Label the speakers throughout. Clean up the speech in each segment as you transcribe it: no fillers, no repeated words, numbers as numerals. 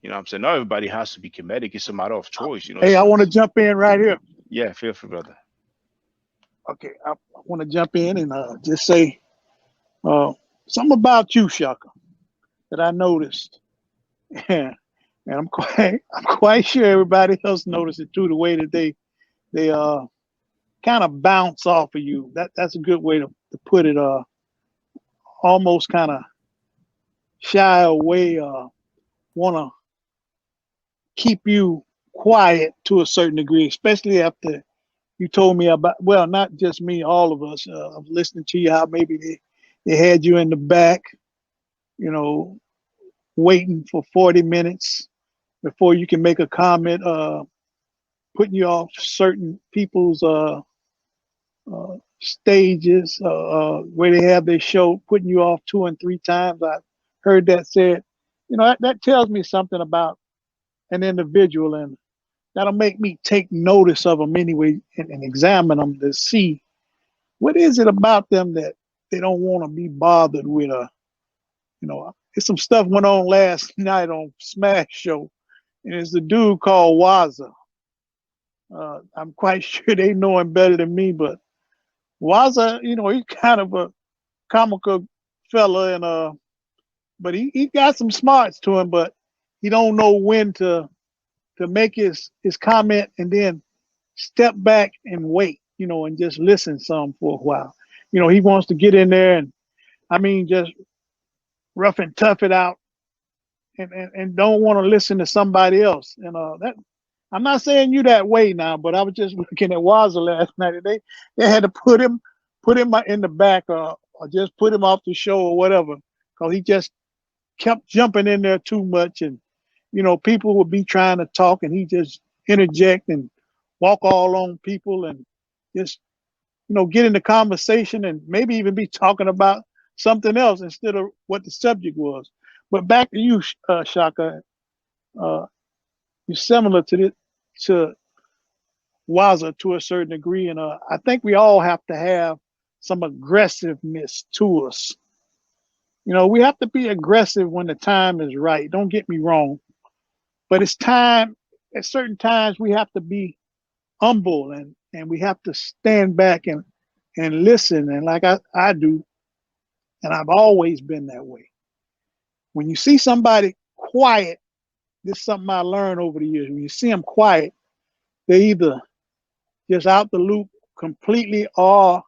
Speaker 1: You know what I'm saying? Not everybody has to be Kemetic. It's a matter of choice, you know.
Speaker 2: Hey, I want to jump in right here.
Speaker 1: Yeah, feel free, brother.
Speaker 2: Okay, I want to jump in and just say uh, something about you, Shaka, that I noticed, and I'm quite sure everybody else noticed it too. The way that they kind of bounce off of you. That's a good way to put it. Almost kind of shy away. Want to keep you quiet to a certain degree, especially after you told me about, well, not just me, all of us. I'm listening to you how maybe they had you in the back, you know, waiting for 40 minutes before you can make a comment, putting you off certain people's stages where they have their show, putting you off 2 and 3 times. I heard that said. That tells me something about an individual, and that'll make me take notice of them anyway and examine them to see what is it about them that they don't want to be bothered with. There's some stuff went on last night on Smash Show, and it's a dude called Waza. I'm quite sure they know him better than me, but Waza, he's kind of a comical fella, and but he got some smarts to him, but he don't know when to make his comment and then step back and wait, and just listen some for a while. He wants to get in there and just rough and tough it out and don't want to listen to somebody else. And that I'm not saying you that way now, but I was just looking at Waza last night, and they had to put him in the back or just put him off the show or whatever, because he just kept jumping in there too much, and people would be trying to talk and he just interject and walk all on people and just get in the conversation and maybe even be talking about something else instead of what the subject was. But back to you, Shaka. You're similar to Waza to a certain degree, and I think we all have to have some aggressiveness to us. We have to be aggressive when the time is right. Don't get me wrong, but it's time. At certain times, we have to be humble and we have to stand back and listen. And like I do, and I've always been that way. When you see somebody quiet, this is something I learned over the years. When you see them quiet, they either just out the loop completely, or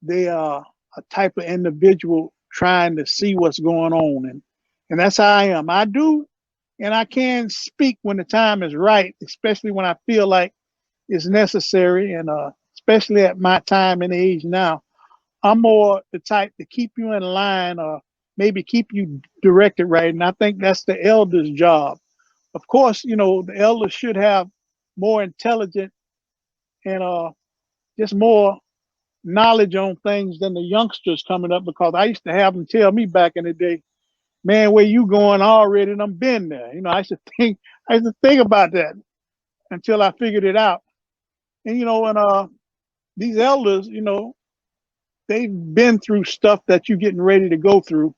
Speaker 2: they are a type of individual trying to see what's going on. And that's how I am. I do, and I can speak when the time is right, especially when I feel like it's necessary. And especially at my time and age now, I'm more the type to keep you in line or maybe keep you directed right. And I think that's the elder's job. Of course, the elders should have more intelligent and just more knowledge on things than the youngsters coming up, because I used to have them tell me back in the day, man, where you going already? And I'm been there. I used to think about that until I figured it out. And these elders, they've been through stuff that you're getting ready to go through.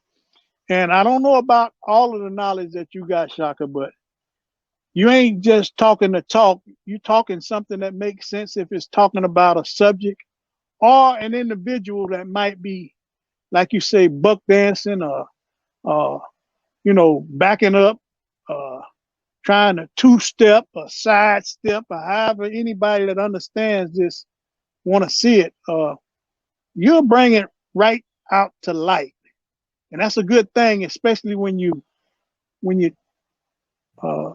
Speaker 2: And I don't know about all of the knowledge that you got, Shaka, but you ain't just talking to talk. You talking something that makes sense if it's talking about a subject or an individual that might be, like you say, buck dancing or, backing up, trying to two-step or side-step or however anybody that understands this want to see it. You'll bring it right out to light. And that's a good thing, especially when you uh,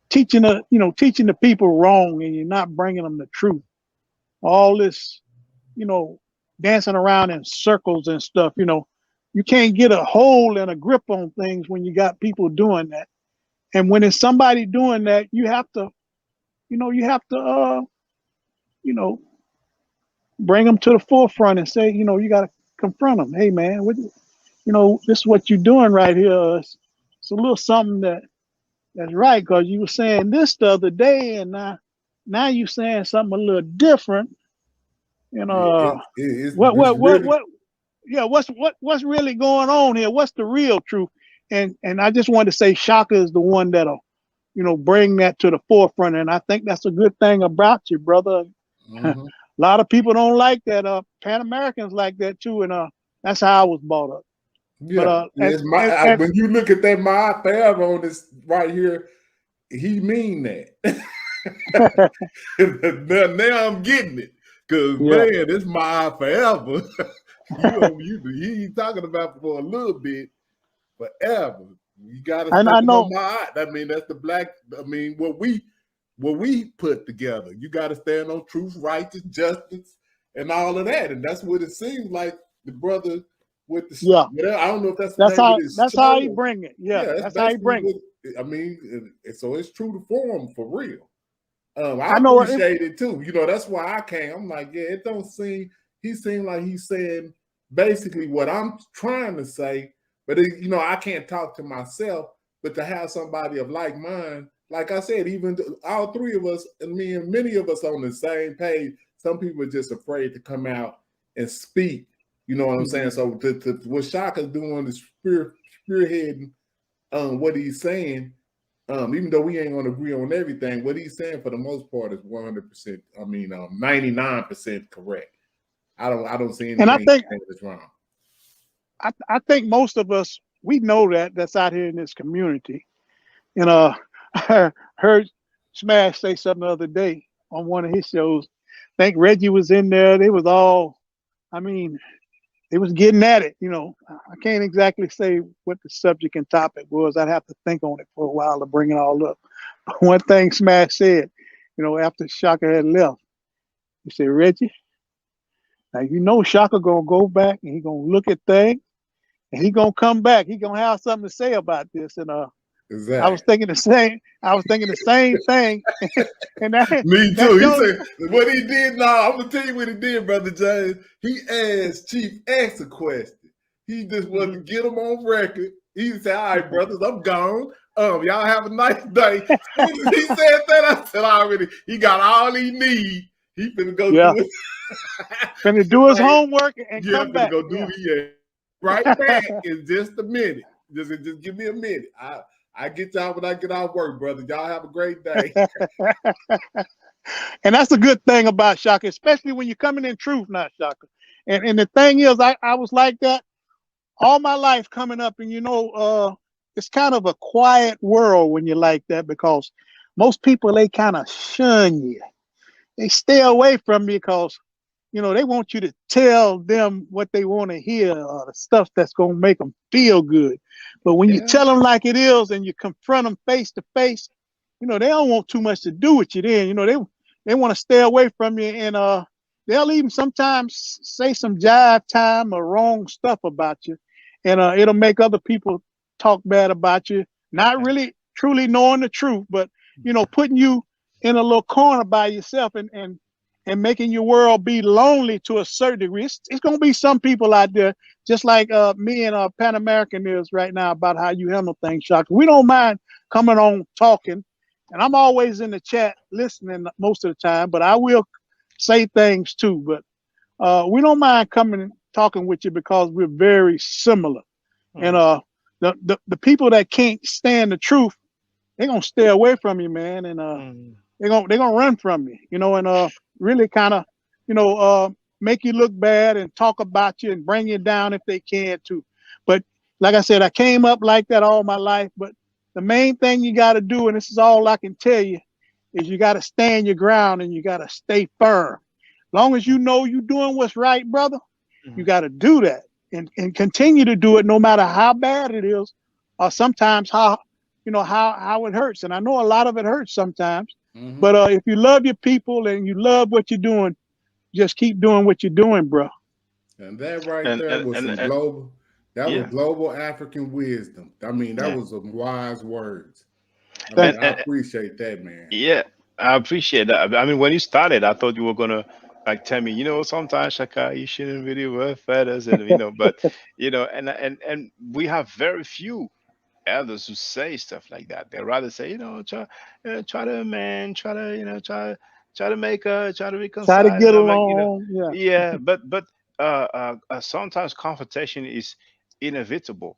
Speaker 2: teaching the people wrong and you're not bringing them the truth. All this, dancing around in circles and stuff. You can't get a hold and a grip on things when you got people doing that. And when it's somebody doing that, you have to, you know, bring them to the forefront and say, you got to confront them. Hey, man, this is what you're doing right here. It's a little something that's right, because you were saying this the other day, and now you're saying something a little different.
Speaker 3: It's really
Speaker 2: What's really going on here? What's the real truth? And I just wanted to say Shaka is the one that'll bring that to the forefront. And I think that's a good thing about you, brother. A
Speaker 3: Mm-hmm.
Speaker 2: lot of people don't like that. Pan Americans like that too, and that's how I was brought up.
Speaker 3: Yeah,
Speaker 2: But
Speaker 3: it's when you look at that Maat forever on this right here, he mean that. now I'm getting it, cause
Speaker 2: yeah,
Speaker 3: man, it's Maat forever. You ain't talking about for a little bit, forever. You gotta
Speaker 2: and I
Speaker 3: stand on
Speaker 2: know.
Speaker 3: Maat. I mean, that's the black. I mean, what we put together. You got to stand on truth, righteous, justice, and all of that. And that's what it seems like the brother with the.
Speaker 2: Yeah,
Speaker 3: I don't know if that's the name of this
Speaker 2: that's how he
Speaker 3: show.
Speaker 2: bring it. Yeah,
Speaker 3: Yeah, that's
Speaker 2: that's how he
Speaker 3: basically
Speaker 2: bring it.
Speaker 3: what I mean. So it's true to form for real. I
Speaker 2: I know
Speaker 3: appreciate it too. That's why I came. I'm like, yeah, it don't seem. He seemed like he's saying basically what I'm trying to say, but I can't talk to myself. But to have somebody of like mind, like I said, even all three of us, and me and many of us on the same page. Some people are just afraid to come out and speak. You know what I'm saying? So what Shaka's doing is spearheading what he's saying. Even though we ain't gonna agree on everything, what he's saying for the most part is 100%. I mean, 99% correct. I don't see anything
Speaker 2: and I think
Speaker 3: that's wrong.
Speaker 2: I think most of us we know that's out here in this community. And I heard Smash say something the other day on one of his shows. I think Reggie was in there. They was all, I mean, they was getting at it. I can't exactly say what the subject and topic was. I'd have to think on it for a while to bring it all up. But one thing Smash said, after Shaka had left, he said, Reggie, now Shaka gonna go back and he gonna look at things and he gonna come back. He gonna have something to say about this. And
Speaker 3: Exactly.
Speaker 2: I was thinking the same. I was thinking the same thing. And
Speaker 3: me too. He said what he did. Now I'm gonna tell you what he did, brother James. He asked Chief X a question. He just wanted to get him on record. He said, "All right, brothers, I'm gone. Y'all have a nice day." As soon as he said that, I said, "Already, he got all he need. He finna go do it.
Speaker 2: Finna do his homework and come back.
Speaker 3: Go do it. Right back in just a minute. Just give me a minute. I get y'all when I get out of work, brother. Y'all have a great day."
Speaker 2: And that's a good thing about Shaka, especially when you're coming in truth, not Shaka. And the thing is, I was like that all my life coming up, and it's kind of a quiet world when you're like that because most people they kind of shun you. They stay away from you because they want you to tell them what they want to hear or the stuff that's going to make them feel good. But when you tell them like it is and you confront them face to face, they don't want too much to do with you then. They want to stay away from you, and they'll even sometimes say some jive time or wrong stuff about you. And it'll make other people talk bad about you, not really truly knowing the truth, but, putting you in a little corner by yourself and making your world be lonely to a certain degree. It's going to be some people out there, just like me and Pan American is right now about how you handle things, Shaka. We don't mind coming on talking, and I'm always in the chat listening most of the time, but I will say things too. But we don't mind coming and talking with you because we're very similar. And the people that can't stand the truth, they're going to stay away from you, man. And they're gonna run from you, and really kind of, make you look bad and talk about you and bring you down if they can too. But like I said, I came up like that all my life. But the main thing you got to do, and this is all I can tell you, is you got to stand your ground and you got to stay firm. As long as you know you're doing what's right, brother, you got to do that and continue to do it no matter how bad it is, or sometimes how it hurts. And I know a lot of it hurts sometimes. But if you love your people and you love what you're doing, just keep doing what you're doing, bro.
Speaker 3: And that there was some global. That was global African wisdom. I mean, that was some wise words. I appreciate that, man.
Speaker 1: Yeah, I appreciate that. I mean, when you started, I thought you were gonna like tell me, sometimes Shaka, you shouldn't really wear feathers, and but and we have very few elders who say stuff like that. They rather say, try to man, try to, try to make try to
Speaker 2: Try to
Speaker 1: reconcile.
Speaker 2: get
Speaker 1: And I'm like,
Speaker 2: along.
Speaker 1: yeah, but sometimes confrontation is inevitable,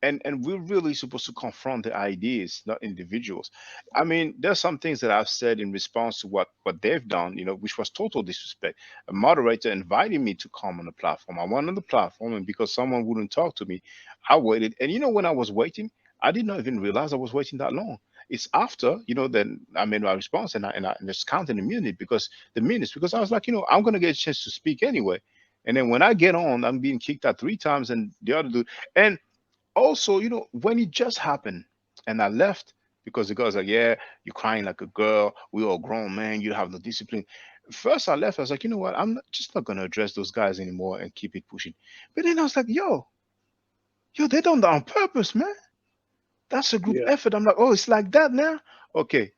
Speaker 1: and we're really supposed to confront the ideas, not individuals. I mean, there's some things that I've said in response to what they've done, which was total disrespect. A moderator invited me to come on the platform. I went on the platform, and because someone wouldn't talk to me, I waited. And when I was waiting, I did not even realize I was waiting that long. It's after, then I made my response, and just counting the minutes, because I was like, I'm gonna get a chance to speak anyway. And then when I get on, I'm being kicked out 3 times, and the other dude. And also, when it just happened and I left, because the girl's like, yeah, you're crying like a girl. We all grown man. You have no discipline. First, I left. I was like, you know what? just not going to address those guys anymore and keep it pushing. But then I was like, yo, they done that on purpose, man. That's a group
Speaker 2: Yeah.
Speaker 1: effort. I'm like, oh, it's like that now. Okay.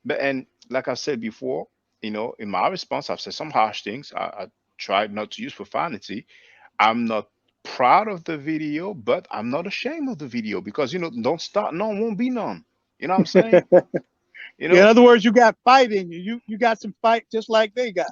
Speaker 1: But, and like I said before, in my response, I've said some harsh things. I tried not to use profanity. I'm not proud of the video, but I'm not ashamed of the video, because don't start none, won't be none. You know what I'm saying? You
Speaker 2: In
Speaker 1: know,
Speaker 2: other words, you got fight in you. You got some fight just like they got.